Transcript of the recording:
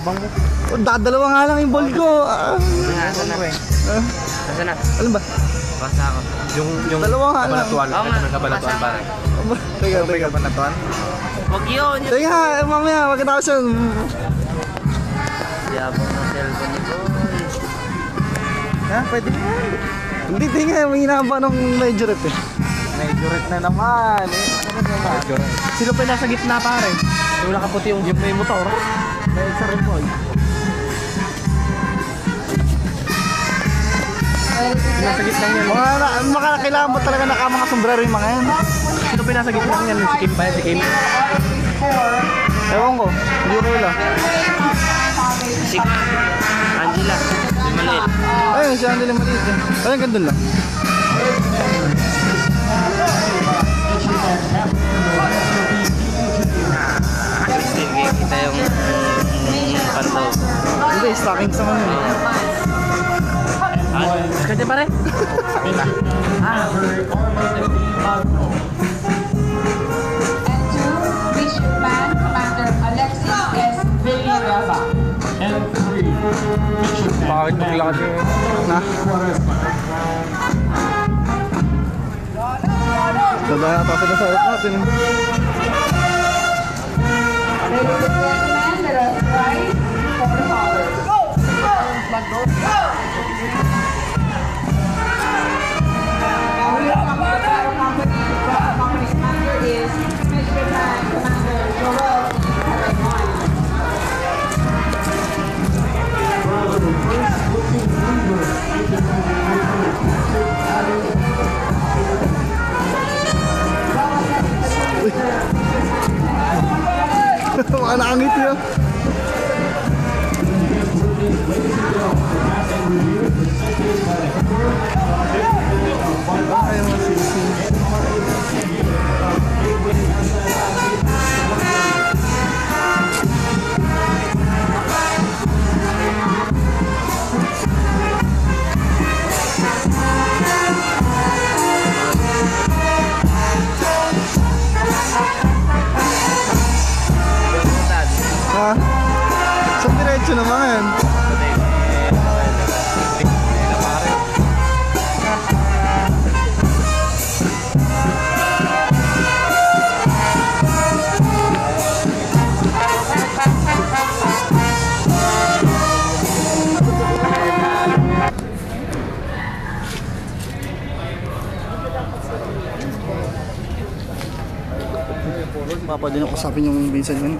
Abang mo. Oh, dadalawa nga lang yung ball ko. Nasaan na? Nasaan na? Ano ba? Basta ako. Yung dalawa nga lang. kabalatuan. Oo nga. Kabalatuan pare. Teka. Kabalatuan? Huwag yun. Teka, mamaya, magkatapos yun. Yabang ng cellphone ni Boy. Ha? Pwede na. Hindi, tingin, may hinaba ng majorette eh. Majorette na naman. Ano ba naman? Majorette. Sino pa nasa gitna pare? Yung nakaputi yung may motor. May isa rin boy. Nasa gitna yan. Kailangan mo talaga nakamang sombrero yung mga yan. Sino pa nasa gitna yan? Si Kim ba? Si Kim? Ewan ko, hindi ko wala. Si Angela. Yung maliit. Ayun, si Andy lang maliit eh. Ayun, gandun lang. Sige, kita yung pantaw. Hindi, stocking sa mga yun. Kaya pare? Midshipman Commander Alexis S. Villaraba. Bakit maglakad yun? Na? Sabay na tapos na sa harap natin. Ladies and gentlemen, let us rise for the colors. Go! Go! We are from the battle company. The company commander is Midshipman Commander Joel Paragon. Mga nakangiti yun. Ay, mga sising. Ha? Sa diretso naman. Papa din ako usapin yung Vincent yun.